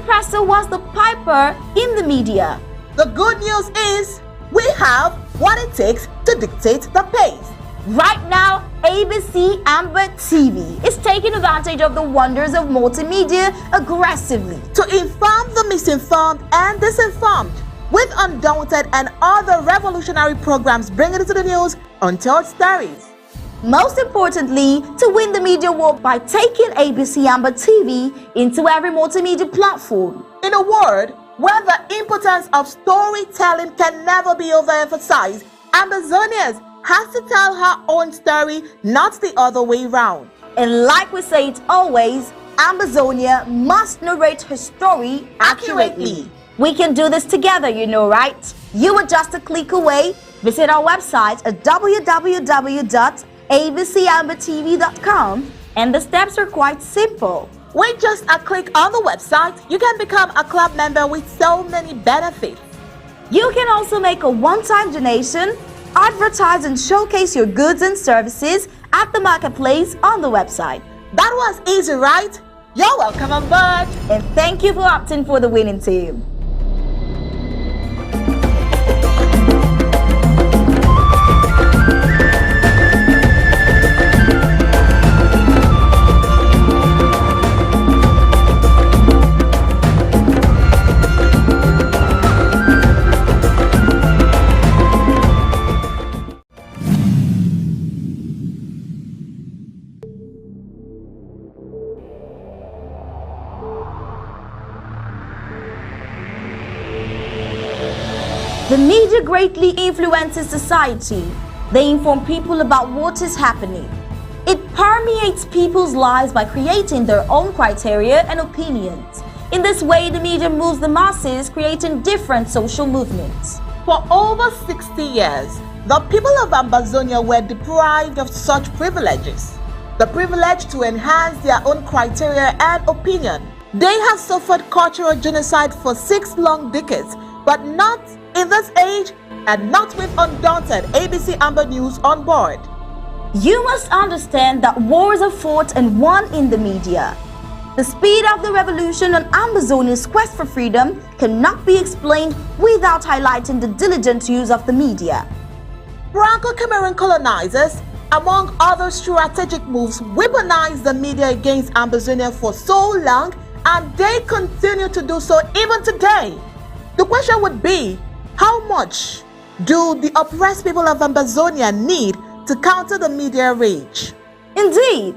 oppressor was the piper in the media. The good news is we have what it takes to dictate the pace. Right now, ABC Amba TV is taking advantage of the wonders of multimedia aggressively to inform the misinformed and disinformed with Undaunted and other revolutionary programs bringing it to the news, untold stories. Most importantly, to win the media war by taking ABC Amba TV into every multimedia platform. In a word, where the importance of storytelling can never be overemphasized, Ambazonians has to tell her own story, not the other way round. And like we say it always, Ambazonia must narrate her story accurately. We can do this together, you know, right? You are just a click away. Visit our website at www.abcambatv.com, and the steps are quite simple. With just a click on the website, you can become a club member with so many benefits. You can also make a one-time donation, advertise and showcase your goods and services at the marketplace on the website. That was easy, right? You're welcome on board. And thank you for opting for the winning team. The media greatly influences society. They inform people about what is happening. It permeates people's lives by creating their own criteria and opinions. In this way, the media moves the masses, creating different social movements. For over 60 years, the people of Ambazonia were deprived of such privileges. The privilege to enhance their own criteria and opinion. They have suffered cultural genocide for 6 long decades, but not in this age, and not with Undaunted ABC Amba News on board. You must understand that wars are fought and won in the media. The speed of the revolution on Ambazonia's quest for freedom cannot be explained without highlighting the diligent use of the media. Franco-Cameroon colonizers, among other strategic moves, weaponized the media against Ambazonia for so long, and they continue to do so even today. The question would be, how much do the oppressed people of Ambazonia need to counter the media rage? Indeed,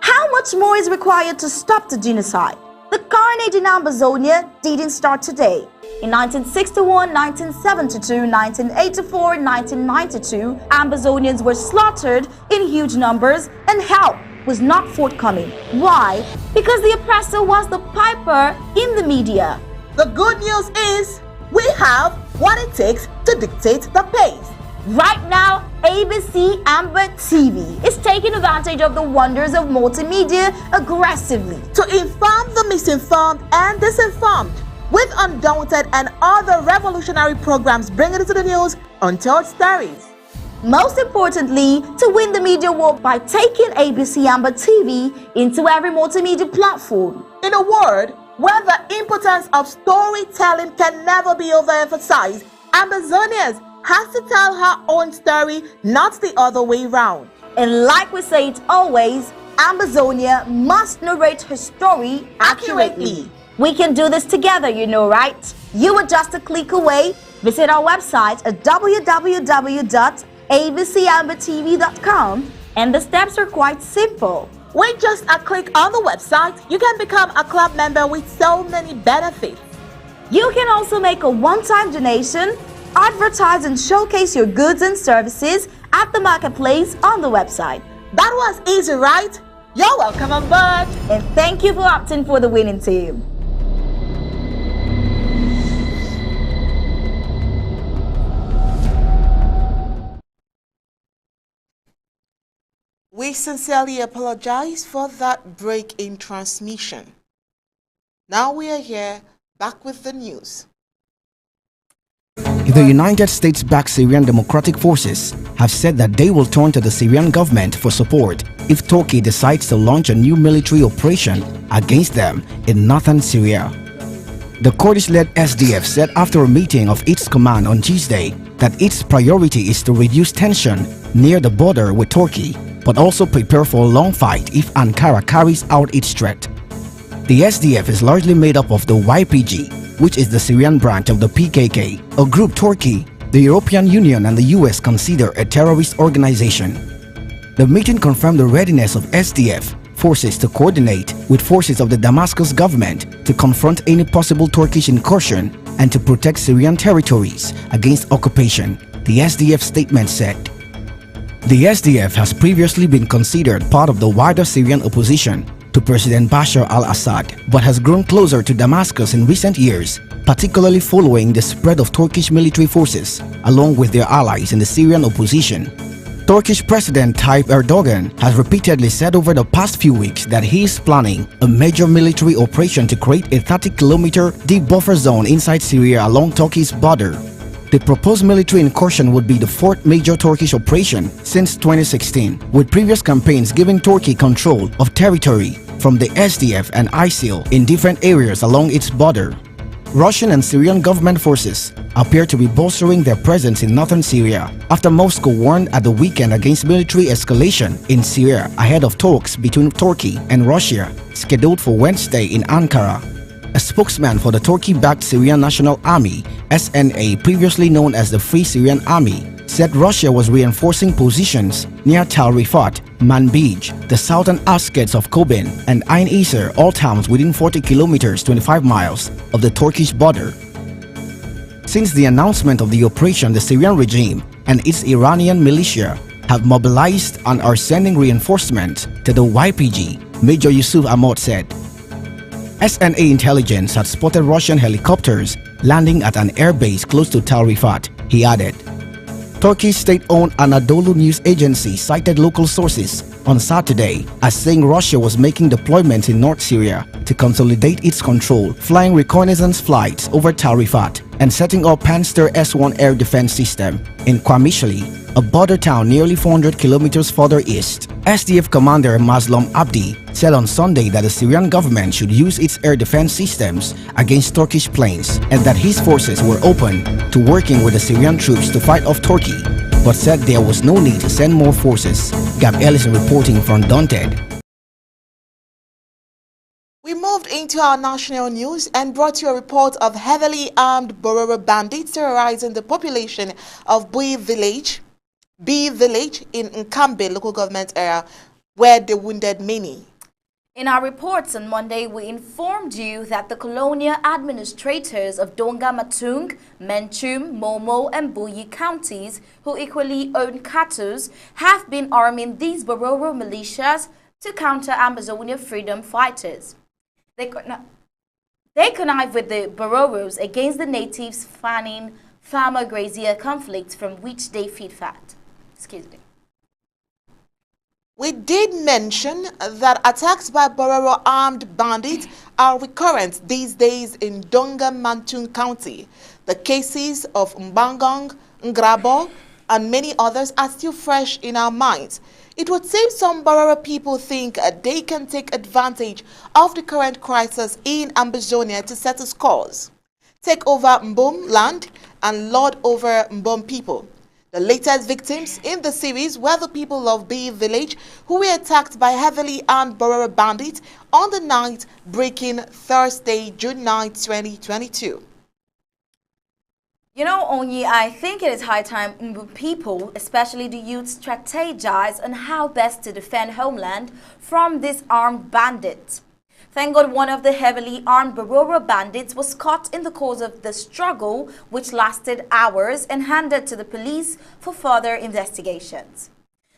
how much more is required to stop the genocide? The carnage in Ambazonia didn't start today. In 1961, 1972, 1984, 1992, Ambazonians were slaughtered in huge numbers and help was not forthcoming. Why? Because the oppressor was the piper in the media. The good news is we have what it takes to dictate the pace. Right now, ABC Amba TV is taking advantage of the wonders of multimedia aggressively to inform the misinformed and disinformed with Undaunted and other revolutionary programs bringing it to the news, untold stories. Most importantly, to win the media war by taking ABC Amba TV into every multimedia platform. In a word, where the importance of storytelling can never be overemphasized, Ambazonians has to tell her own story, not the other way round. And like we say it always, Ambazonia must narrate her story accurately. We can do this together, you know, right? You are just a click away. Visit our website at www.abcambatv.com, and the steps are quite simple. With just a click on the website, you can become a club member with so many benefits. You can also make a one-time donation, advertise and showcase your goods and services at the marketplace on the website. That was easy, right? You're welcome on board. And thank you for opting for the winning team. We sincerely apologize for that break in transmission. Now we are here, back with the news. The United States-backed Syrian Democratic Forces have said that they will turn to the Syrian government for support if Turkey decides to launch a new military operation against them in northern Syria. The Kurdish-led SDF said after a meeting of its command on Tuesday that its priority is to reduce tension near the border with Turkey, but also prepare for a long fight if Ankara carries out its threat. The SDF is largely made up of the YPG, which is the Syrian branch of the PKK, a group Turkey, the European Union and the US consider a terrorist organization. The meeting confirmed the readiness of SDF forces to coordinate with forces of the Damascus government to confront any possible Turkish incursion and to protect Syrian territories against occupation, the SDF statement said. The SDF has previously been considered part of the wider Syrian opposition to President Bashar al-Assad, but has grown closer to Damascus in recent years, particularly following the spread of Turkish military forces along with their allies in the Syrian opposition. Turkish President Tayyip Erdogan has repeatedly said over the past few weeks that he is planning a major military operation to create a 30-kilometer deep buffer zone inside Syria along Turkey's border. The proposed military incursion would be the fourth major Turkish operation since 2016, with previous campaigns giving Turkey control of territory from the SDF and ISIL in different areas along its border. Russian and Syrian government forces appear to be bolstering their presence in northern Syria after Moscow warned at the weekend against military escalation in Syria ahead of talks between Turkey and Russia scheduled for Wednesday in Ankara. A spokesman for the Turkey-backed Syrian National Army (SNA), previously known as the Free Syrian Army, said Russia was reinforcing positions near Tal Rifat, Manbij, the southern outskirts of Kobane, and Ain Isar, all towns within 40 kilometers 25 miles of the Turkish border. Since the announcement of the operation, the Syrian regime and its Iranian militia have mobilized and are sending reinforcements to the YPG, Major Yusuf Ahmad said. SNA intelligence had spotted Russian helicopters landing at an airbase close to Tal Rifat, he added. Turkey's state-owned Anadolu news agency cited local sources on Saturday as saying Russia was making deployments in North Syria to consolidate its control, flying reconnaissance flights over Tal Rifat and setting up Panzer S-1 air defense system in Qamishli, a border town nearly 400 kilometers further east. SDF commander Mazlum Abdi said on Sunday that the Syrian government should use its air defense systems against Turkish planes and that his forces were open to working with the Syrian troops to fight off Turkey, but said there was no need to send more forces. Gab Ellison reporting from Undaunted. We moved into our national news and brought you a report of heavily armed Bororo bandits terrorizing the population of B village in Nkambe local government area, where they wounded many. In our reports on Monday, we informed you that the colonial administrators of Donga Matung, Menchum, Momo and Buyi counties, who equally own cattle, have been arming these Bororo militias to counter Amazonia freedom fighters. They connive with the Bororos against the natives fanning farmer-grazier conflicts from which they feed fat. We did mention that attacks by Bororo armed bandits are recurrent these days in Donga Mantung County. The cases of Mbangong, Ngrabo, and many others are still fresh in our minds. It would seem some Bororo people think they can take advantage of the current crisis in Amazonia to settle scores, take over Mbom land, and lord over Mbom people. The latest victims in the series were the people of B village who were attacked by heavily armed Bororo bandits on the night breaking Thursday, June 9, 2022. You know, Onyi, I think it is high time Mbu people, especially the youth, strategize on how best to defend homeland from these armed bandits. Thank God one of the heavily armed Bororo bandits was caught in the course of the struggle, which lasted hours, and handed to the police for further investigations.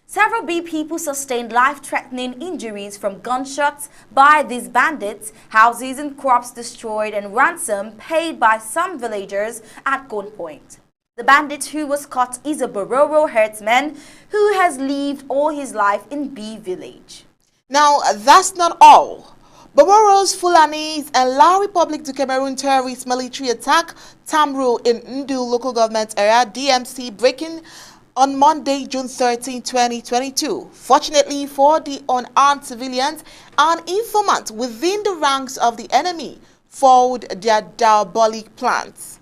Several B people sustained life-threatening injuries from gunshots by these bandits, houses and crops destroyed, and ransom paid by some villagers at gunpoint. The bandit who was caught is a Bororo herdsman who has lived all his life in B village. Now, that's not all. Bororos, Fulanis, and La Republic du Cameroon terrorist military attack Tamru in Ndu local government area, DMC, breaking on Monday, June 13, 2022. Fortunately for the unarmed civilians, an informant within the ranks of the enemy foiled their diabolic plans.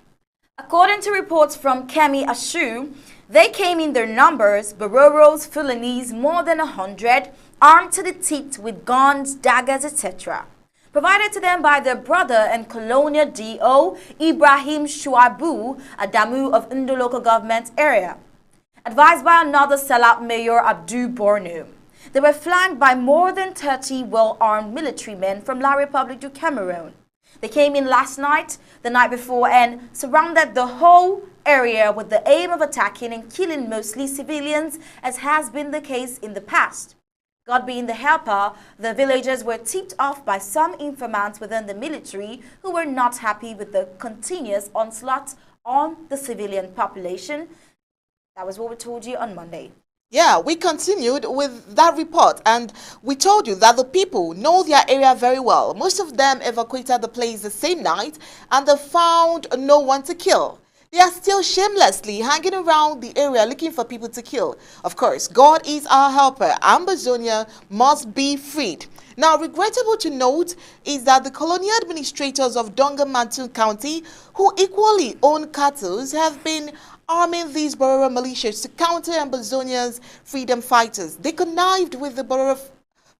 According to reports from Kemi Ashu, they came in their numbers, Bororos, Fulanese, more than 100, armed to the teeth with guns, daggers, etc. Provided to them by their brother and colonial D.O. Ibrahim Shuabu Adamu of Indo local government area. Advised by another sellout mayor Abdu Bornu. They were flanked by more than 30 well-armed military men from La Republic du Cameroon. They came in last night, the night before, and surrounded the whole area with the aim of attacking and killing mostly civilians, as has been the case in the past. God being the helper, the villagers were tipped off by some informants within the military who were not happy with the continuous onslaught on the civilian population. That was what we told you on Monday. Yeah, we continued with that report and we told you that the people know their area very well. Most of them evacuated the place the same night and they found no one to kill. They are still shamelessly hanging around the area looking for people to kill. Of course, God is our helper. Ambazonia must be freed. Now, regrettable to note is that the colonial administrators of Donga Mantun County, who equally own cattle, have been arming these Bororo militias to counter Ambazonia's freedom fighters. They connived with the Bororo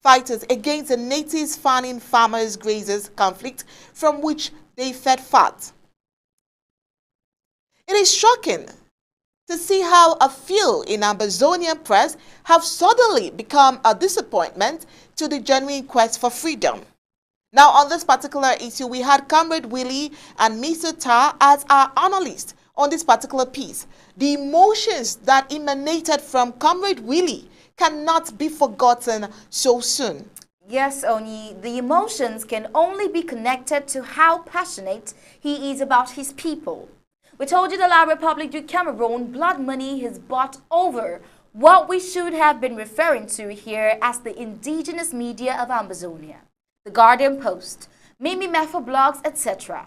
fighters against the natives farming farmers grazers conflict from which they fed fat. It is shocking to see how a few in Ambazonian press have suddenly become a disappointment to the genuine quest for freedom. Now, on this particular issue, we had Comrade Willie and Mr. Tar as our analysts on this particular piece. The emotions that emanated from Comrade Willie cannot be forgotten so soon. Yes, Oni, the emotions can only be connected to how passionate he is about his people. We told you the La Republic du Cameroon blood money has bought over what we should have been referring to here as the indigenous media of Ambazonia. The Guardian Post, Mimi Mefa blogs, etc.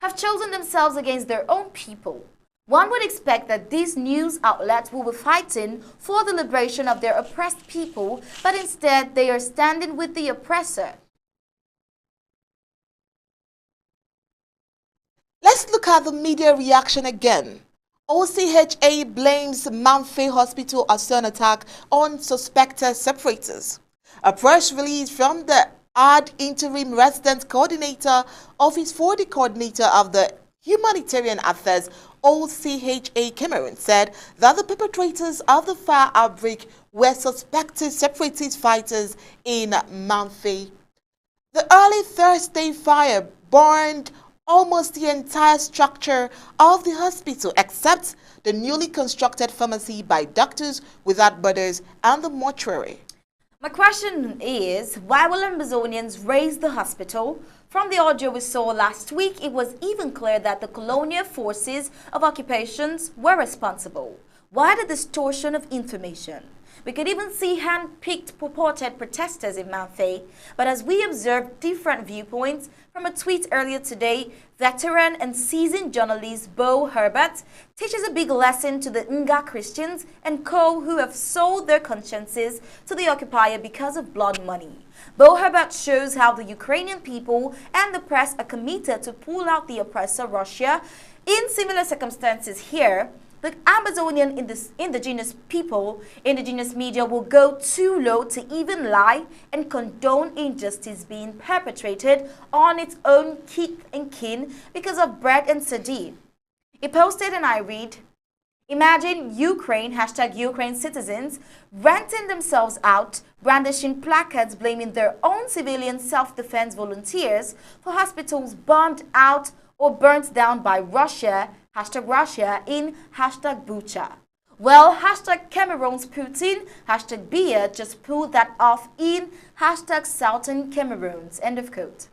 have chosen themselves against their own people. One would expect that these news outlets will be fighting for the liberation of their oppressed people, but instead they are standing with the oppressor. Let's look at the media reaction again. OCHA blames Mamfe Hospital assault attack on suspected separators. A press release from the AD interim resident coordinator, Office for the coordinator of the Humanitarian Affairs OCHA Cameroon said that the perpetrators of the fire outbreak were suspected separatist fighters in Mamfe. The early Thursday fire burned almost the entire structure of the hospital except the newly constructed pharmacy by Doctors Without Borders and the mortuary. My question is, why will Ambazonians raise the hospital? From the audio we saw last week, it was even clear that the colonial forces of occupations were responsible. Why the distortion of information? We could even see hand-picked purported protesters in Mamfe, but as we observed different viewpoints from a tweet earlier today, veteran and seasoned journalist Bo Herbert teaches a big lesson to the Nga Christians and co who have sold their consciences to the occupier because of blood money. Bo Herbert shows how the Ukrainian people and the press are committed to pull out the oppressor Russia. In similar circumstances here, the Amazonian indigenous people, indigenous media will go too low to even lie and condone injustice being perpetrated on its own kith and kin because of bread and sardine. He posted and I read, imagine Ukraine, #Ukraine citizens, renting themselves out, brandishing placards blaming their own civilian self-defense volunteers for hospitals bombed out or burnt down by Russia, #Russia in #Bucha. Well, #Cameroon's Putin, #Bia just pulled that off in #Southern Cameroons. End of quote.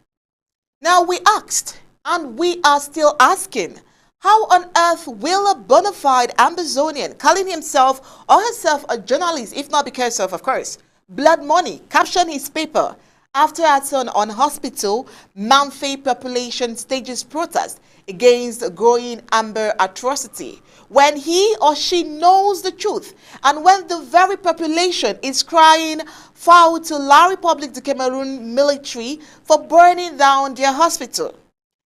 Now we asked, and we are still asking, how on earth will a bona fide Ambazonian calling himself or herself a journalist, if not because of course, blood money, caption his paper after action on hospital, Mamfe population stages protest against growing Amba atrocity, when he or she knows the truth and when the very population is crying foul to La Republic du Cameroon military for burning down their hospital?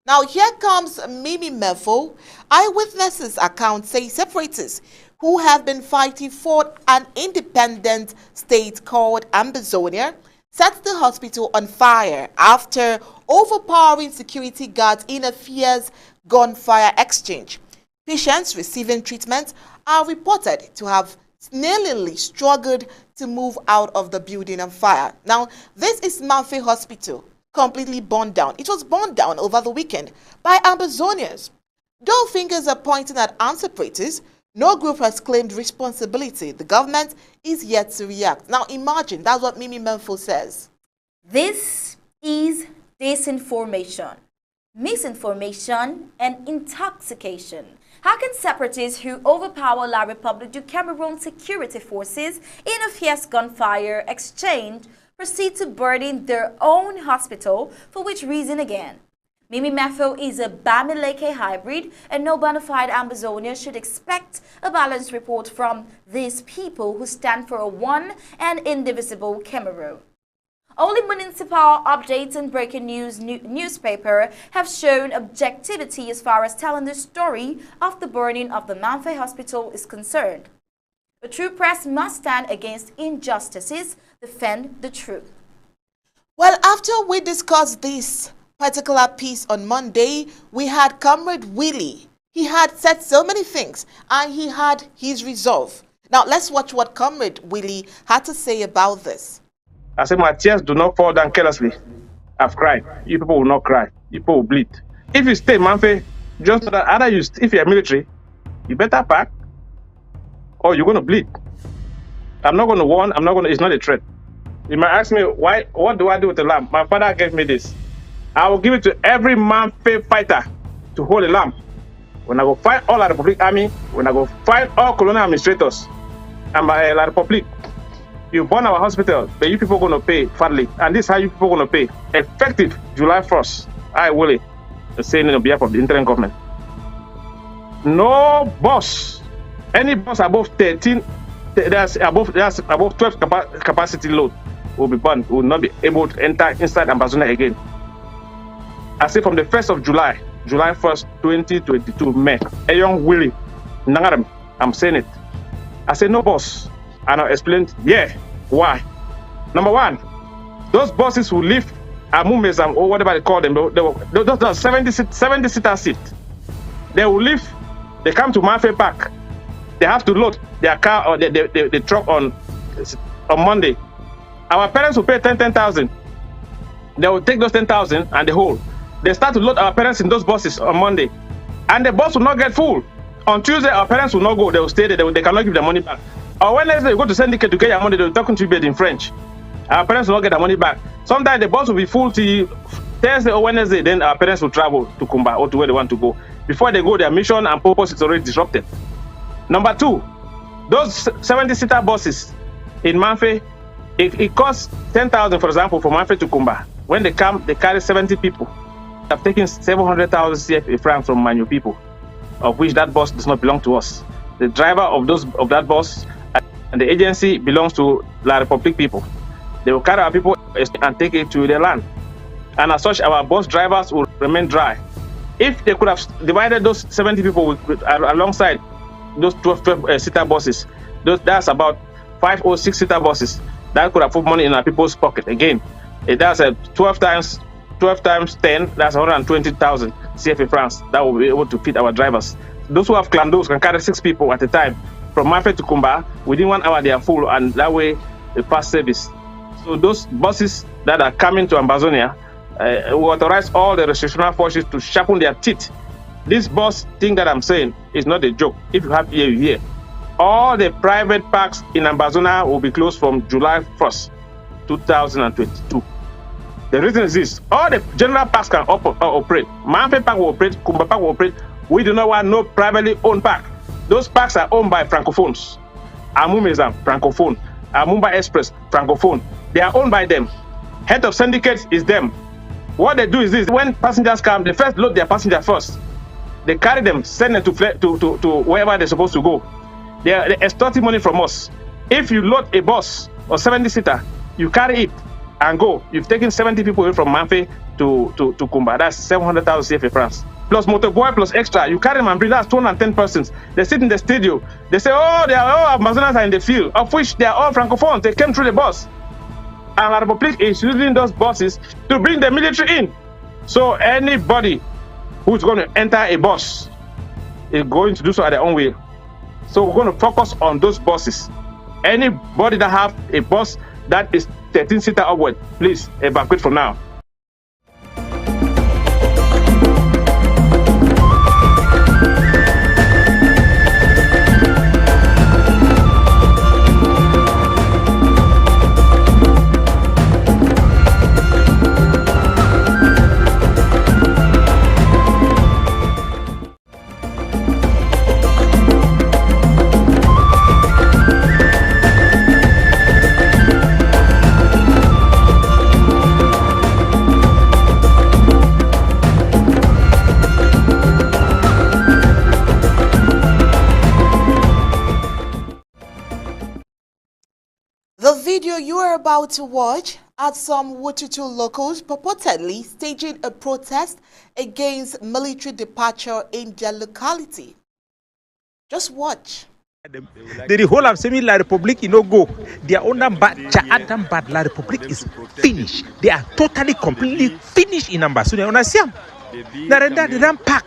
Now here comes Mimi Mefo. Eyewitnesses account say separatists who have been fighting for an independent state called Ambazonia set the hospital on fire after overpowering security guards in a fierce gunfire exchange. Patients receiving treatment are reported to have nearly struggled to move out of the building on fire. Now, this is Manfe Hospital, completely burned down. It was burned down over the weekend by Ambazonians. Though fingers are pointing at armed separatists, no group has claimed responsibility. The government is yet to react. Now imagine, that's what Mimi Menfo says. This is disinformation, misinformation, and intoxication. How can separatists who overpower La Republic du Cameroon security forces in a fierce gunfire exchange proceed to burn their own hospital? For which reason again? Mimi Mefo is a Bamileke hybrid, and no bona fide Ambazonia should expect a balanced report from these people who stand for a one and indivisible Cameroon. Only municipal updates and breaking news newspaper have shown objectivity as far as telling the story of the burning of the Manfe Hospital is concerned. A true press must stand against injustices, defend the truth. Well, after we discussed this particular piece on Monday, we had Comrade Willie. He had said so many things and he had his resolve. Now let's watch what Comrade Willie had to say about this. I said, my tears do not fall down carelessly. I've cried. You people will not cry. You people will bleed. If you stay, Manfe, just know that either if you're military, you better pack or you're going to bleed. I'm not going to warn. It's not a threat. You might ask me, why? What do I do with the lamb? My father gave me this. I will give it to every Manfe fighter to hold a lamb. When I go fight all La Republic Army, when I go fight all colonial administrators, and by La Republic, you burn our hospital, but you people are going to pay fairly. And this is how you people are going to pay. Effective July 1st, I will say on behalf of the interim government. No bus, any bus above 13, that's above 12 capacity load will be burned, will not be able to enter inside Ambazonia again. I say from the 1st of July 1st, 2022, May, a young Willie Nangaram, I'm saying it. I say no bus. And I'll explain, why. Number one, those buses will leave Amumezam or whatever they call them, those 70-seater seat. They will leave, they come to Manfe Park. They have to load their car or the truck on Monday. Our parents will pay 10,000. They will take those 10,000 and the whole. They start to load our parents in those buses on Monday. And the bus will not get full. On Tuesday, our parents will not go. They will stay there. They cannot give their money back. Or Wednesday, you go to syndicate to get your money, they will talk to you in French. Our parents will not get their money back. Sometimes the bus will be full till Thursday or Wednesday, then our parents will travel to Kumba or to where they want to go. Before they go, their mission and purpose is already disrupted. Number two, those 70-seater buses in Manfe, it costs 10,000, for example, from Manfe to Kumba. When they come, they carry 70 people. They have taken 700,000 CFA francs from Manu people, of which that bus does not belong to us. The driver of that bus and the agency belongs to La Republic people. They will carry our people and take it to their land. And as such, our bus drivers will remain dry. If they could have divided those 70 people alongside those 12-seater buses, that's about 5 or 6-seater buses, that could have put money in our people's pocket. Again, that's 12 times 10, that's 120,000 CFA francs. That will be able to feed our drivers. Those who have clandos can carry 6 people at a time. From Manfe to Kumba, within 1 hour they are full, and that way they pass service. So those buses that are coming to Ambazonia, we authorize all the restrictional forces to sharpen their teeth. This bus thing that I'm saying is not a joke. If you have ear, you hear. All the private parks in Ambazonia will be closed from July 1st, 2022. The reason is this: all the general parks can operate. Manfe Park will operate, Kumba Park will operate. We do not want no privately owned park. Those parks are owned by Francophones. Amumezam, Francophone. Amumba Express, Francophone. They are owned by them. Head of syndicates is them. What they do is this: when passengers come, they first load their passenger first. They carry them, send them to wherever they're supposed to go. They're extorting money from us. If you load a bus or 70-seater, you carry it and go. You've taken 70 people away from Manfe to Kumba. That's 700,000 CFA francs. Plus motorboy plus extra. You carry them and bring, that's 210 persons. They sit in the studio. They say, oh, they are all Amazonians are in the field, of which they are all Francophones. They came through the bus. And La Republic is using those buses to bring the military in. So anybody who's going to enter a bus is going to do so at their own way. So we're going to focus on those buses. Anybody that have a bus that is 13-seater upward, please evacuate from now. The video you are about to watch had some Wututu locals purportedly staging a protest against military departure in their locality. Just watch. The whole of La Republic, go. Their own Adam bad La Republic is finished. They are totally, completely finished in Ambassador. Understand? They don't pack.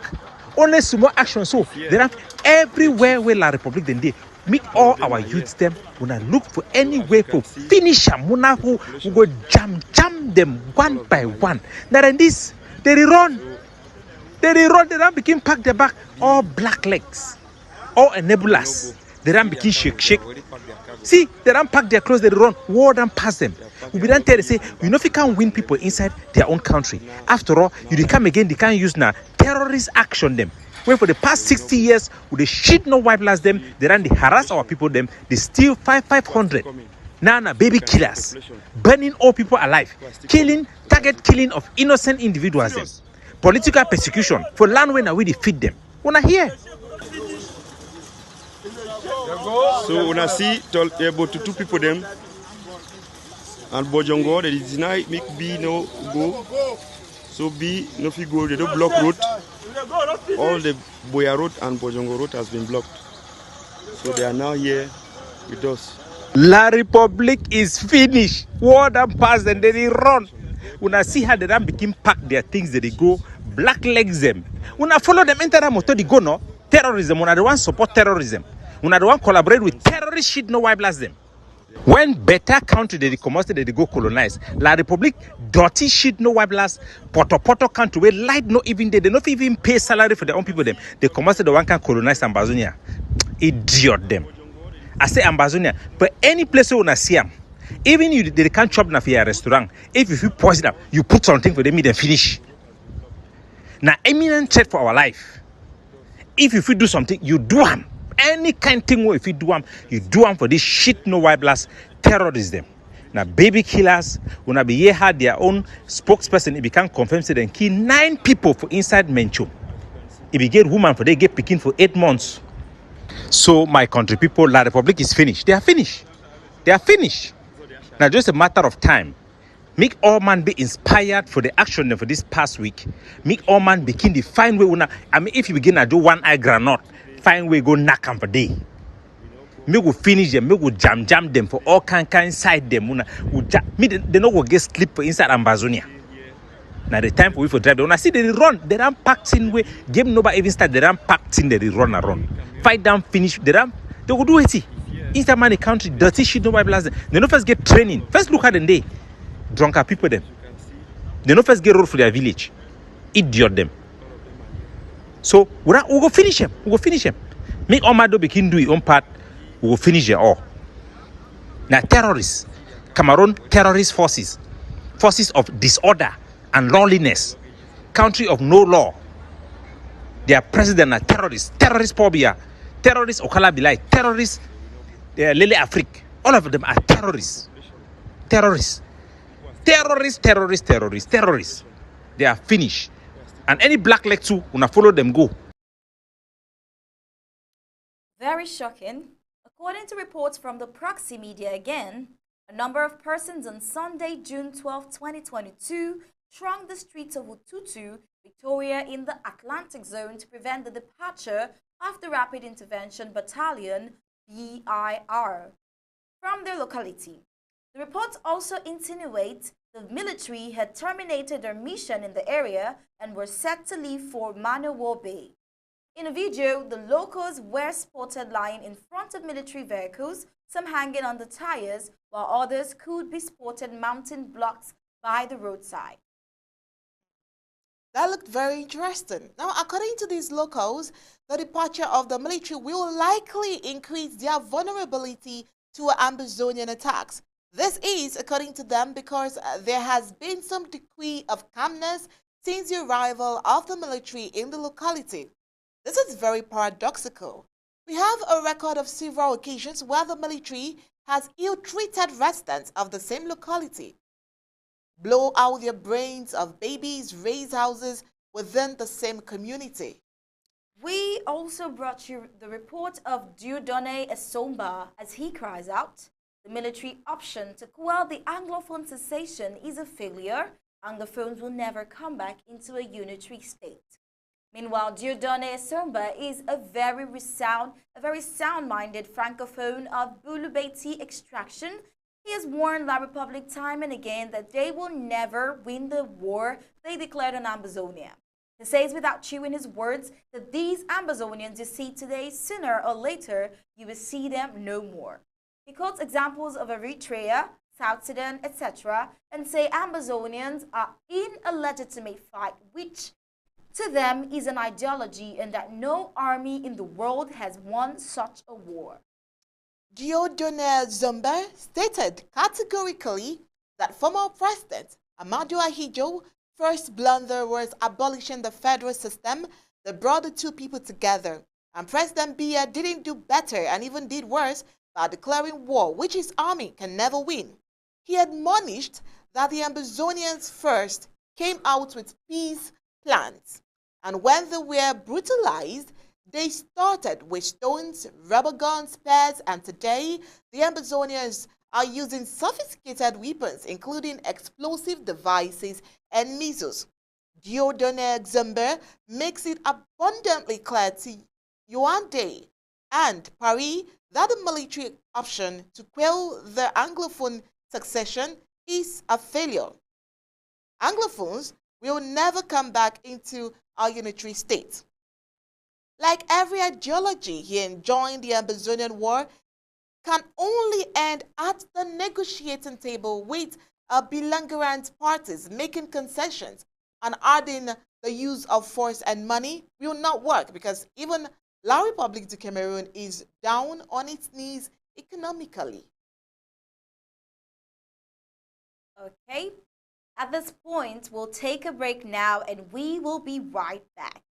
Only small action. So they have everywhere where La Republic then they make all our youths them wanna look for any way to finish them. Who go jam them one by one. Now in this they run. They don't begin pack their back all black legs, all enablers. They don't begin shake. See, they don't pack their clothes, they run, war them past them. We be done tell they say, you know if you can't win people inside their own country. After all, you come again, they can't use now terrorist action them. When for the past 60 years, with the shit no wipe last them, they ran, they harass our people them, they steal 500. Now baby killers, burning all people alive, target killing of innocent individuals them. Political persecution for land when we defeat them. Wanna hear? So when I see about two people them and Bojongo, they deny make B no go. So B no fi go, they don't block road. All the Boya road and Bojongo road has been blocked. So they are now here with us. La Republic is finished. War them pass and they run. When I see how they don't begin pack their things, they go black legs them. When I follow them enter that motor, they go no terrorism. When I don't support terrorism. When I don't collaborate with terrorist shit, no why blast them. When better country they come out, they go colonize. La Republic dirty shit, no why blast. Poto country where light no even they not even pay salary for their own people them. They come out the one can colonize Ambazonia. Idiot them. I say Ambazonia, but any place you wanna see them, even you they can't chop na for your restaurant. If you poison them, you put something for them, then finish. Now imminent threat for our life. If you do something, you do them. Any kind of thing if you do them for this shit no white blast terrorism. Now baby killers when I be here had their own spokesperson, it become confirmed they kill 9 people for inside Mencho. If you get woman for they get picking for 8 months. So my country people, La Republic is finished. They are finished. Now just a matter of time. Make all man be inspired for the action for this past week. Make all man begin to find way. I mean, if you begin to do one eye granite, find way go knock them for day. Me go finish them. Me go jam them for all kind inside them. They no go get sleep for inside Ambazonia. Now the time for we for drive. When I see they run, they run packed in way. Game nobody even start. They run packed in. They run around. Fight down, finish. They go do it. Inside man the country dirty shit nobody blast them. They no first get training. First look at them day. Drunker people them. They no first get road for their village. Idiot them. So we go finish them. Make Omado begin do his own part. We will finish them all. Now terrorists, Cameroon terrorist forces of disorder and lawlessness, country of no law. Their president are terrorists, terrorist Pobia, terrorists Okala Bilai, terrorists Lele Afrique. All of them are terrorists. They are finished. And any black leg too, when I follow them go. Very shocking. According to reports from the proxy media again, a number of persons on Sunday, June 12, 2022, strung the streets of Ututu, Victoria in the Atlantic zone to prevent the departure of the Rapid Intervention Battalion BIR from their locality. The reports also insinuate the military had terminated their mission in the area and were set to leave for Manowo Bay. In a video, the locals were spotted lying in front of military vehicles, some hanging on the tires, while others could be spotted mounting blocks by the roadside. That looked very interesting. Now, according to these locals, the departure of the military will likely increase their vulnerability to Ambazonian attacks. This is, according to them, because there has been some degree of calmness since the arrival of the military in the locality. This is very paradoxical. We have a record of several occasions where the military has ill-treated residents of the same locality, blow out their brains of babies, raise houses within the same community. We also brought you the report of Diodone Esomba as he cries out, the military option to quell the Anglophone cessation is a failure. Anglophones will never come back into a unitary state. Meanwhile, Diodone Esomba is a very sound-minded francophone of Bulubeti extraction. He has warned La Republic time and again that they will never win the war they declared on Ambazonia. He says without chewing his words that these Ambazonians you see today, sooner or later, you will see them no more. He quotes examples of Eritrea, South Sudan, etc. and say Ambazonians are in a legitimate fight, which to them is an ideology, and that no army in the world has won such a war. Diodone Zumba stated categorically that former President Amadou Ahidjo's first blunder was abolishing the federal system that brought the two people together, and President Biya didn't do better and even did worse by declaring war, which his army can never win. He admonished that the Ambazonians first came out with peace plans, and when they were brutalized, they started with stones, rubber guns, spears, and today the Ambazonians are using sophisticated weapons, including explosive devices and missiles. Diodone Zumba makes it abundantly clear to Yaoundé and Paris that the military option to quell the Anglophone succession is a failure. Anglophones will never come back into our unitary state. Like every ideology, he enjoined the Ambazonian war can only end at the negotiating table with belligerent parties making concessions, and adding the use of force and money will not work because even La République du Cameroon is down on its knees economically. Okay, at this point, we'll take a break now and we will be right back.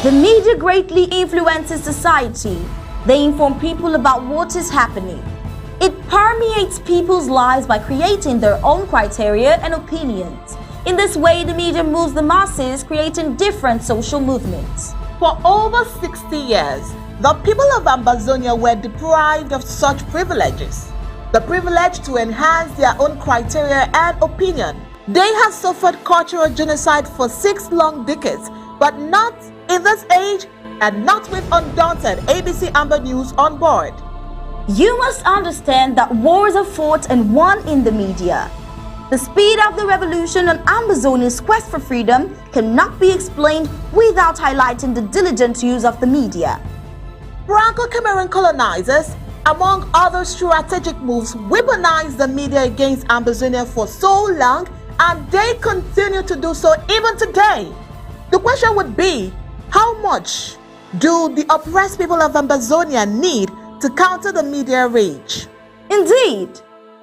The media greatly influences society. They inform people about what is happening. It permeates people's lives by creating their own criteria and opinions. In this way, the media moves the masses, creating different social movements. For over 60 years, the people of Ambazonia were deprived of such privileges. The privilege to enhance their own criteria and opinion. They have suffered cultural genocide for 6 long decades, but not in this age and not with Undaunted ABC Amba News on board. You must understand that wars are fought and won in the media. The speed of the revolution and Ambazonia's quest for freedom cannot be explained without highlighting the diligent use of the media. Franco-Cameroon colonizers, among other strategic moves, weaponized the media against Ambazonia for so long, and they continue to do so even today. The question would be, how much do the oppressed people of Ambazonia need to counter the media rage? Indeed,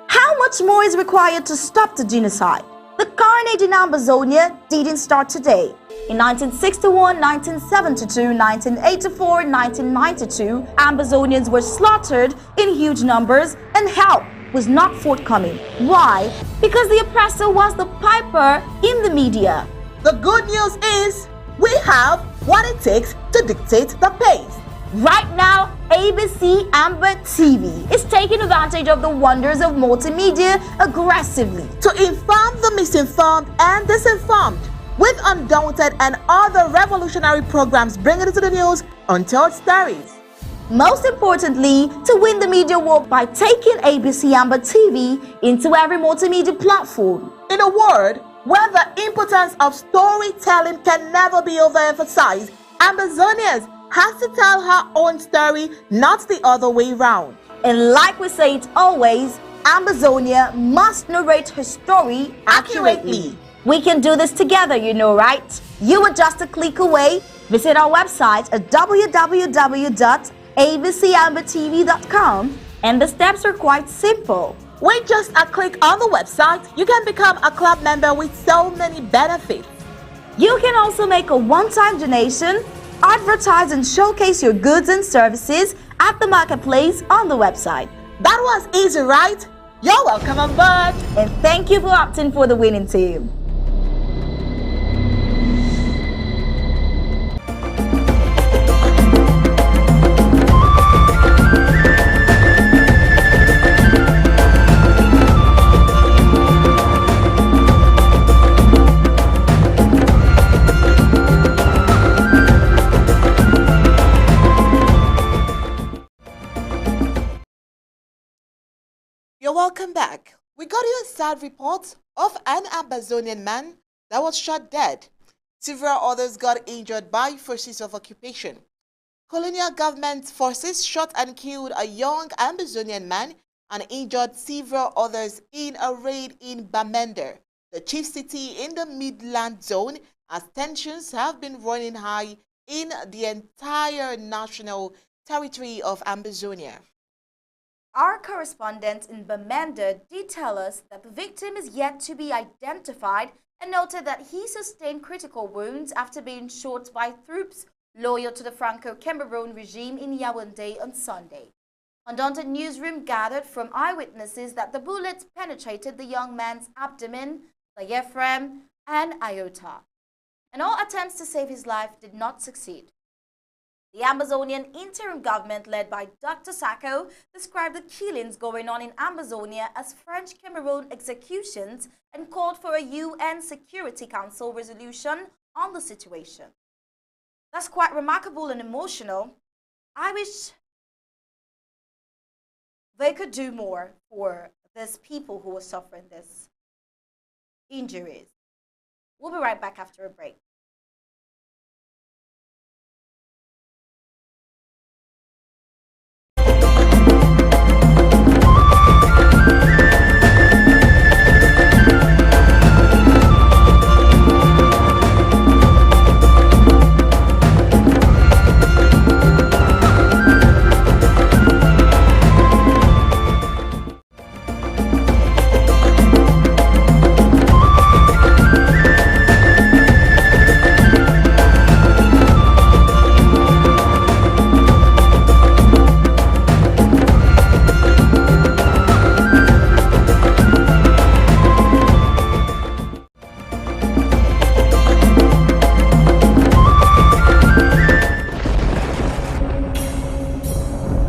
How much more is required to stop the genocide? The carnage in Ambazonia didn't start today. In 1961, 1972, 1984, 1992, Ambazonians were slaughtered in huge numbers and help was not forthcoming. Why? Because the oppressor was the piper in the media. The good news is we have what it takes to dictate the pace. Right now, ABC Amba TV is taking advantage of the wonders of multimedia aggressively to inform the misinformed and disinformed with Undaunted and other revolutionary programs bringing it to the news untold stories. Most importantly, to win the media war by taking ABC Amba TV into every multimedia platform. In a word, where the importance of storytelling can never be overemphasized, Ambazonians has to tell her own story, not the other way round. And like we say it always, Ambazonia must narrate her story accurately. We can do this together, you know, right? You are just a click away. Visit our website at www.abcambatv.com, and the steps are quite simple. With just a click on the website, you can become a club member with so many benefits. You can also make a one-time donation, advertise and showcase your goods and services at the marketplace on the website. That was easy, right? You're welcome on board. And thank you for opting for the winning team. You're welcome back. We got you a sad report of an Ambazonian man that was shot dead. Several others got injured by forces of occupation. Colonial government forces shot and killed a young Ambazonian man and injured several others in a raid in Bamenda, the chief city in the Midland Zone, as tensions have been running high in the entire national territory of Ambazonia. Our correspondent in Bamenda did tell us that the victim is yet to be identified and noted that he sustained critical wounds after being shot by troops loyal to the Franco-Cameroon regime in Yaoundé on Sunday. Undaunted newsroom gathered from eyewitnesses that the bullets penetrated the young man's abdomen, diaphragm, and aorta, and all attempts to save his life did not succeed. The Ambazonian interim government led by Dr. Sacco described the killings going on in Ambazonia as French-Cameroon executions and called for a UN Security Council resolution on the situation. That's quite remarkable and emotional. I wish they could do more for these people who are suffering these injuries. We'll be right back after a break.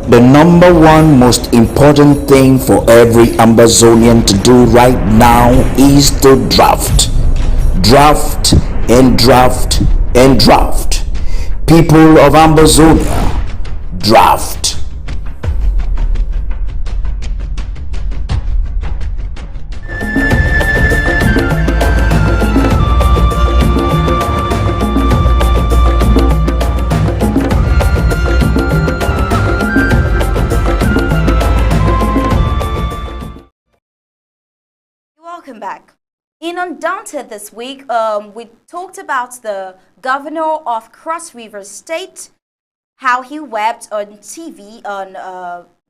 The number one most important thing for every Ambazonian to do right now is to draft. Draft and draft and draft. People of Ambazonia, draft. Welcome back. In Undaunted this week, we talked about the governor of Cross River State, how he wept on TV on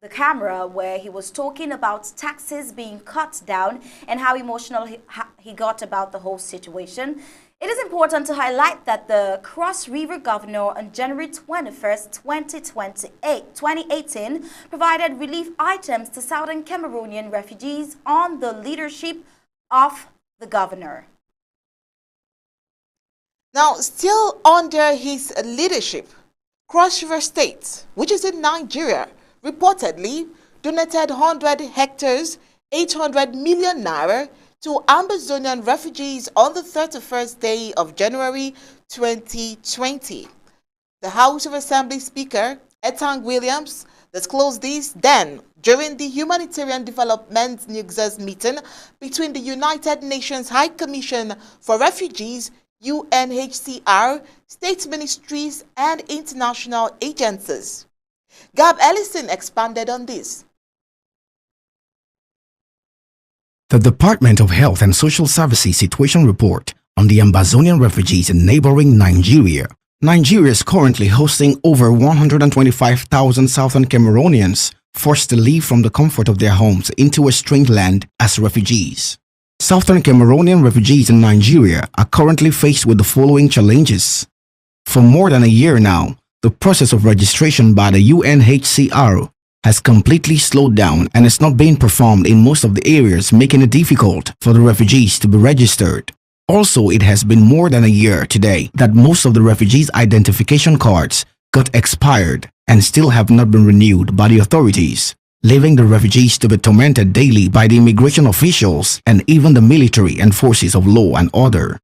the camera where he was talking about taxes being cut down and how emotional he got about the whole situation. It is important to highlight that the Cross River governor on January 21st, 2018 provided relief items to Southern Cameroonian refugees on the leadership of the governor. Now, still under his leadership, Cross River State, which is in Nigeria, reportedly donated 100 hectares, 800 million naira to Ambazonian refugees on the 31st day of January 2020. The House of Assembly Speaker, Etang Williams, disclosed this then during the Humanitarian Development Nexus meeting between the United Nations High Commission for Refugees, UNHCR, state ministries, and international agencies. Gab Ellison expanded on this. The Department of Health and Social Services Situation Report on the Ambazonian refugees in neighboring Nigeria. Nigeria is currently hosting over 125,000 Southern Cameroonians forced to leave from the comfort of their homes into a strange land as refugees. Southern Cameroonian refugees in Nigeria are currently faced with the following challenges. For more than a year now, the process of registration by the UNHCR has completely slowed down and is not being performed in most of the areas, making it difficult for the refugees to be registered. Also, it has been more than a year today that most of the refugees' identification cards got expired and still have not been renewed by the authorities, leaving the refugees to be tormented daily by the immigration officials and even the military and forces of law and order.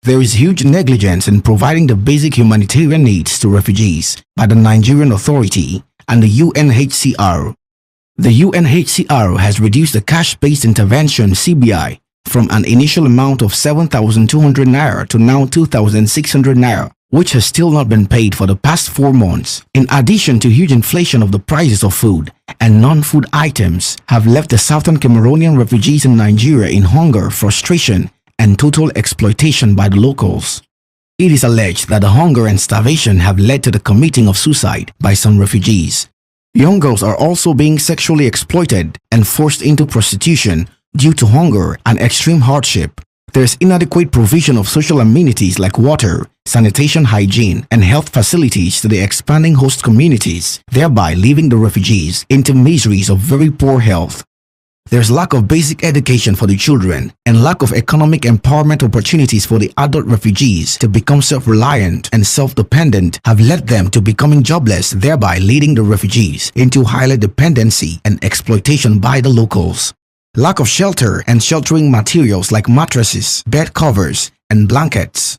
There is huge negligence in providing the basic humanitarian needs to refugees by the Nigerian Authority and the UNHCR. The UNHCR has reduced the cash-based intervention (CBI) from an initial amount of 7,200 naira to now 2,600 naira, which has still not been paid for the past 4 months. In addition to huge inflation of the prices of food and non-food items have left the Southern Cameroonian refugees in Nigeria in hunger, frustration, and total exploitation by the locals. It is alleged that the hunger and starvation have led to the committing of suicide by some refugees. Young girls are also being sexually exploited and forced into prostitution due to hunger and extreme hardship. There is inadequate provision of social amenities like water, sanitation, hygiene, and health facilities to the expanding host communities, thereby leaving the refugees into miseries of very poor health. There's lack of basic education for the children and lack of economic empowerment opportunities for the adult refugees to become self-reliant and self-dependent have led them to becoming jobless, thereby leading the refugees into higher dependency and exploitation by the locals. Lack of shelter and sheltering materials like mattresses, bed covers, and blankets.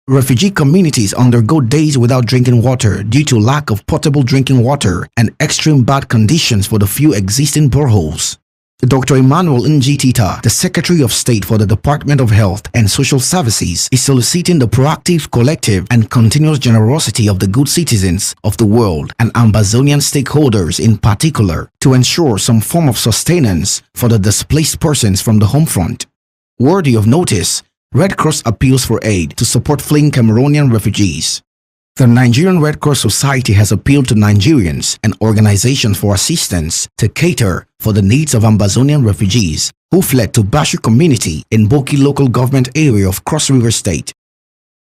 Refugee communities undergo days without drinking water due to lack of potable drinking water and extreme bad conditions for the few existing boreholes. Dr. Emmanuel Njitita, the Secretary of State for the Department of Health and Social Services, is soliciting the proactive, collective, and continuous generosity of the good citizens of the world and Ambazonian stakeholders in particular to ensure some form of sustenance for the displaced persons from the home front. Worthy of notice, Red Cross appeals for aid to support fleeing Cameroonian refugees. The Nigerian Red Cross Society has appealed to Nigerians and organizations for assistance to cater for the needs of Ambazonian refugees who fled to Bashu community in Boki local government area of Cross River State.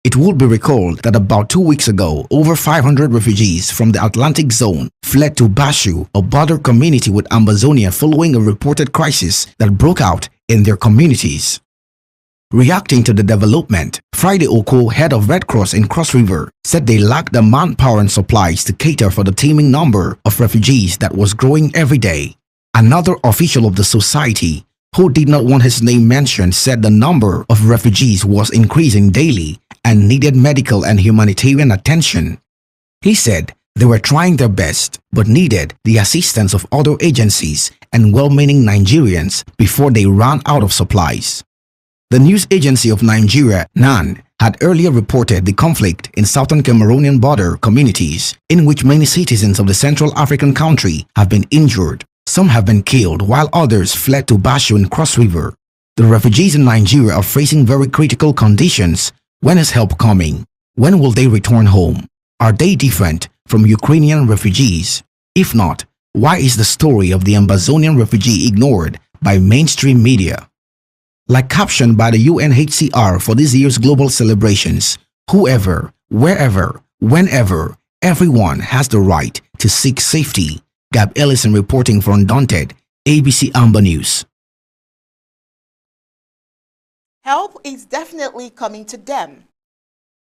It would be recalled that about 2 weeks ago, over 500 refugees from the Atlantic Zone fled to Bashu, a border community with Ambazonia, following a reported crisis that broke out in their communities. Reacting to the development, Friday Oko, head of Red Cross in Cross River, said they lacked the manpower and supplies to cater for the teeming number of refugees that was growing every day. Another official of the society, who did not want his name mentioned, said the number of refugees was increasing daily and needed medical and humanitarian attention. He said they were trying their best but needed the assistance of other agencies and well-meaning Nigerians before they ran out of supplies. The news agency of Nigeria, NAN, had earlier reported the conflict in southern Cameroonian border communities in which many citizens of the Central African country have been injured. Some have been killed while others fled to Bashu in Cross River. The refugees in Nigeria are facing very critical conditions. When is help coming? When will they return home? Are they different from Ukrainian refugees? If not, Why is the story of the Ambazonian refugee ignored by mainstream media? Like captioned by the UNHCR for this year's global celebrations, whoever, wherever, whenever, everyone has the right to seek safety. Gab Ellison reporting for Undaunted, ABC Amba News. Help is definitely coming to them.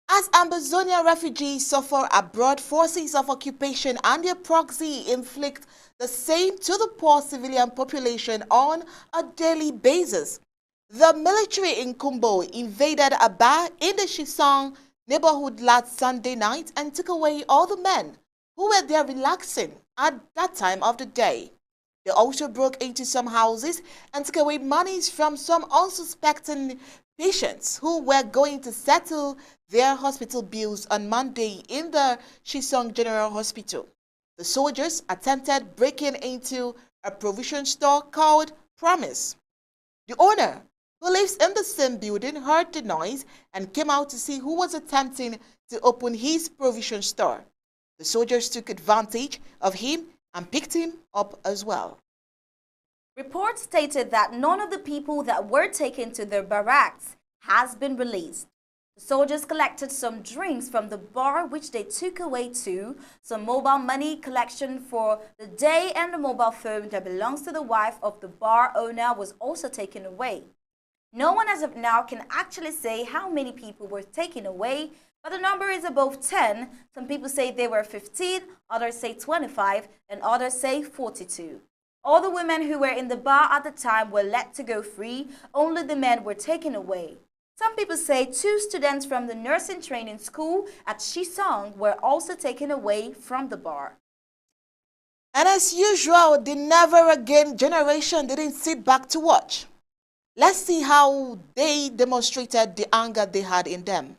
As Ambazonian refugees suffer abroad, forces of occupation and their proxy inflict the same to the poor civilian population on a daily basis. The military in Kumbo invaded a bar in the Shisong neighborhood last Sunday night and took away all the men who were there relaxing at that time of the day. They also broke into some houses and took away monies from some unsuspecting patients who were going to settle their hospital bills on Monday in the Shisong General Hospital. The soldiers attempted breaking into a provision store called Promise. The owner, who lives in the same building, heard the noise and came out to see who was attempting to open his provision store. The soldiers took advantage of him and picked him up as well. Reports stated that none of the people that were taken to their barracks has been released. The soldiers collected some drinks from the bar which they took away too, some mobile money collection for the day, and the mobile phone that belongs to the wife of the bar owner was also taken away. No one as of now can actually say how many people were taken away, but the number is above 10. Some people say they were 15, others say 25, and others say 42. All the women who were in the bar at the time were let to go free, only the men were taken away. Some people say 2 students from the nursing training school at Shisong were also taken away from the bar. And as usual, the never again generation didn't sit back to watch. Let's see how they demonstrated the anger they had in them.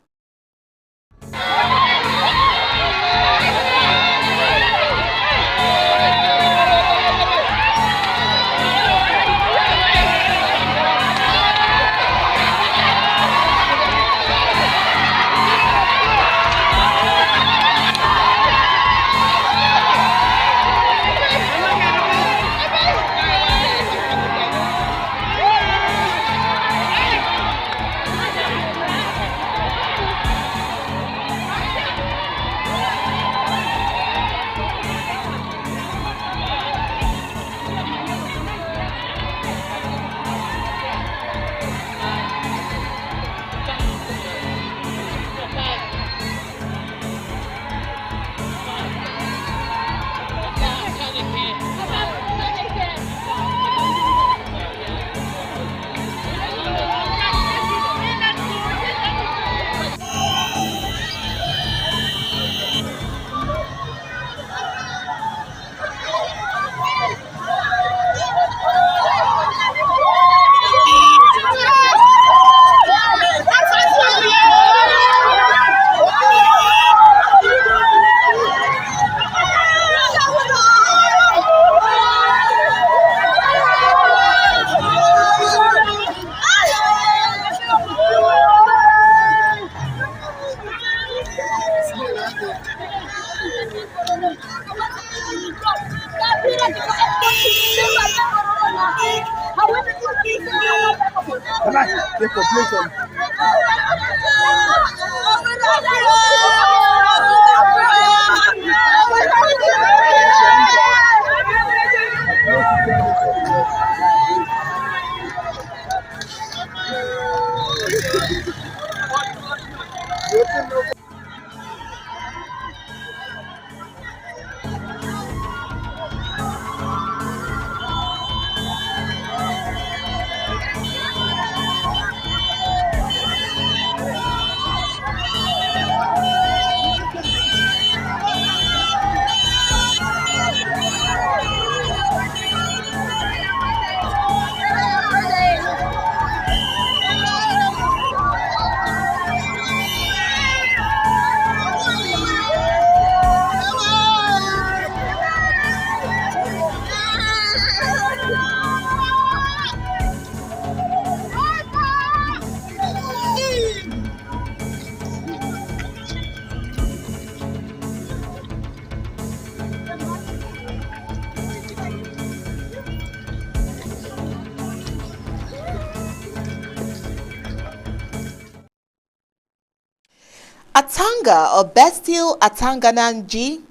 Atanga, or Bastille Atangananji,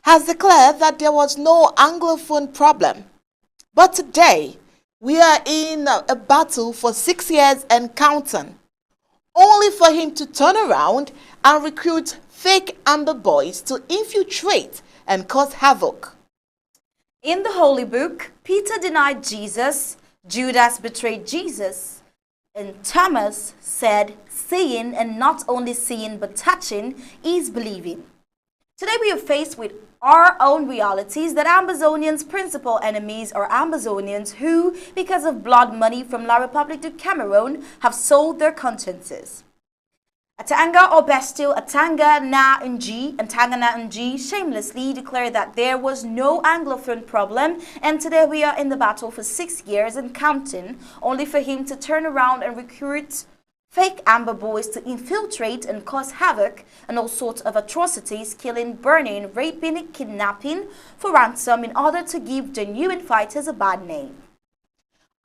has declared that there was no Anglophone problem. But today, we are in a battle for 6 years and counting, only for him to turn around and recruit fake Amba boys to infiltrate and cause havoc. In the Holy Book, Peter denied Jesus, Judas betrayed Jesus, and Thomas said, seeing, and not only seeing but touching, is believing. Today we are faced with our own realities that Ambazonians' principal enemies are Ambazonians who, because of blood money from La Republic to Cameroon, have sold their consciences. Atanga or Bastille Atangananji shamelessly declared that there was no Anglophone problem, and today we are in the battle for 6 years and counting, only for him to turn around and recruit fake Amba boys to infiltrate and cause havoc and all sorts of atrocities, killing, burning, raping, kidnapping for ransom in order to give genuine fighters a bad name.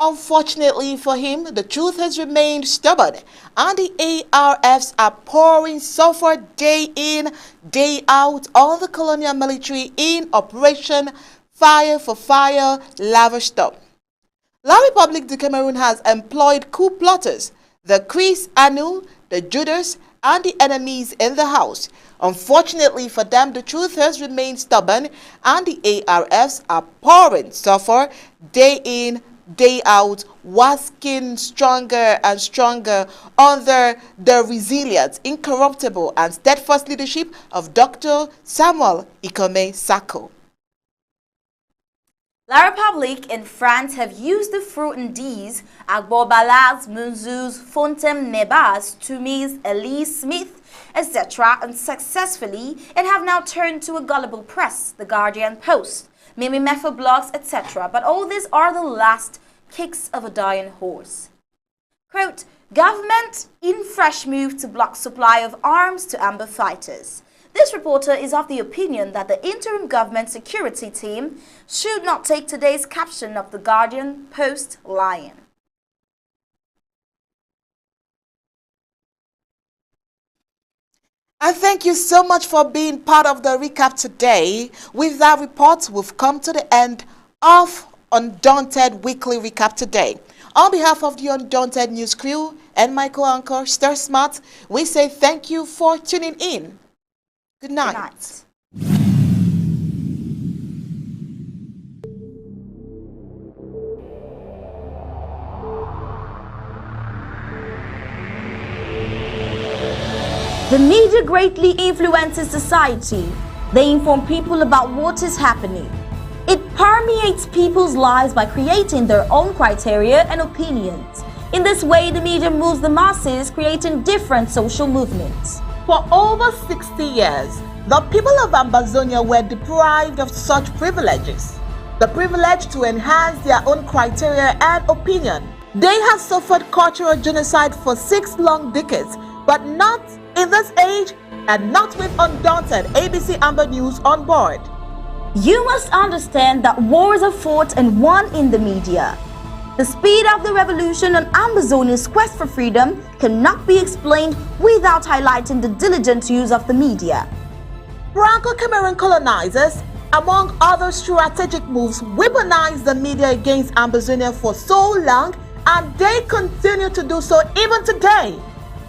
Unfortunately for him, the truth has remained stubborn, and the ARFs are pouring sulfur day in, day out on the colonial military in Operation Fire for Fire Lavish Stop. La Republique du Cameroon has employed coup plotters, the Chris Anu, the Judas, and the enemies in the house. Unfortunately for them, the truth has remained stubborn, and the ARFs are pouring sulfur day in, day out, working stronger and stronger under the resilient, incorruptible, and steadfast leadership of Dr. Samuel Ikome Sako. La Republique and France have used the Fruitendis, Agbobalas, Munzus, Fontem Nebas, Tumis, Elise Smith, etc. unsuccessfully, and have now turned to a gullible press, the Guardian Post, Mimi Mefo blogs, etc. But all these are the last kicks of a dying horse. Quote, government in fresh move to block supply of arms to Amba fighters. This reporter is of the opinion that the interim government security team should not take today's caption of the Guardian Post lying. I thank you so much for being part of the recap today. With that report, we've come to the end of Undaunted Weekly Recap today. On behalf of the Undaunted News crew and my co-anchor, Star Smart, we say thank you for tuning in. Good night. Good night. The media greatly influences society. They inform people about what is happening. It permeates people's lives by creating their own criteria and opinions. In this way, the media moves the masses, creating different social movements. For over 60 years, the people of Ambazonia were deprived of such privileges. The privilege to enhance their own criteria and opinion. They have suffered cultural genocide for 6 long decades, but not in this age and not with Undaunted ABC Amba News on board. You must understand that wars are fought and won in the media. The speed of the revolution and Ambazonia's quest for freedom cannot be explained without highlighting the diligent use of the media. Franco-Cameroon colonizers, among other strategic moves, weaponized the media against Ambazonia for so long, and they continue to do so even today.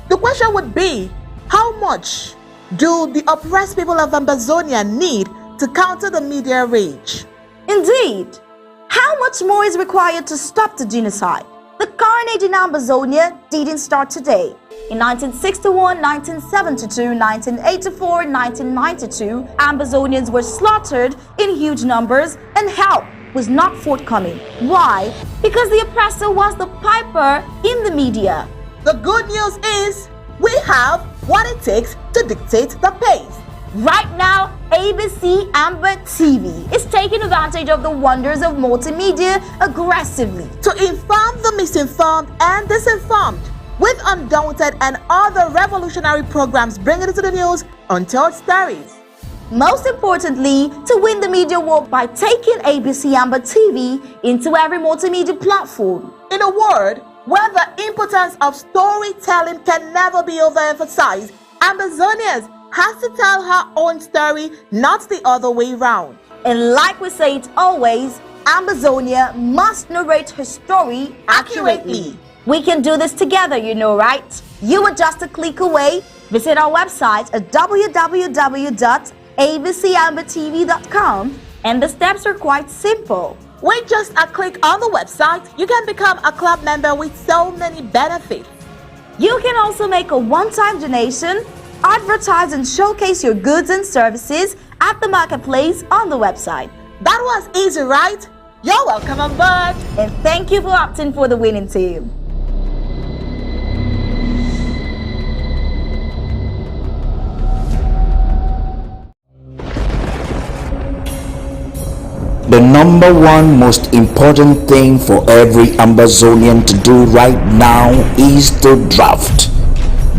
The question would be, how much do the oppressed people of Ambazonia need to counter the media rage? Indeed, how much more is required to stop the genocide? The carnage in Ambazonia didn't start today. In 1961, 1972, 1984, 1992, Ambazonians were slaughtered in huge numbers and help was not forthcoming. Why? Because the oppressor was the piper in the media. The good news is we have what it takes to dictate the pace. Right now, ABC Amba TV is taking advantage of the wonders of multimedia aggressively to inform the misinformed and disinformed with Undaunted and other revolutionary programs bringing it to the news, untold stories. Most importantly, to win the media war by taking ABC Amba TV into every multimedia platform. In a word, where the importance of storytelling can never be overemphasized, Ambazonians has to tell her own story, not the other way round. And like we say it always, Ambazonia must narrate her story accurately. We can do this together, you know, right? You are just a click away. Visit our website at www.abcambatv.com, and the steps are quite simple. With just a click on the website, you can become a club member with so many benefits. You can also make a one-time donation, advertise and showcase your goods and services at the marketplace on the website. That was easy, right? You're welcome on board. And thank you for opting for the winning team. The number one most important thing for every Ambazonian to do right now is to draft.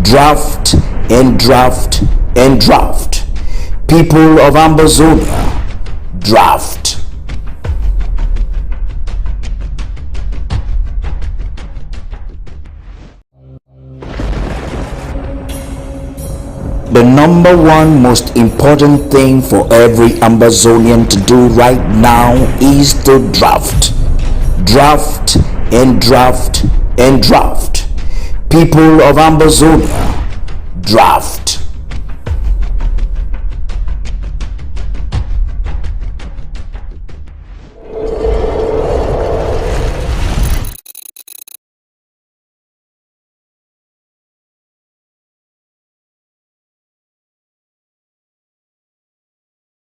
Draft and draft and draft. People of Ambazonia, draft. The number one most important thing for every Ambazonian to do right now is to draft. Draft and draft and draft. People of Ambazonia, draft.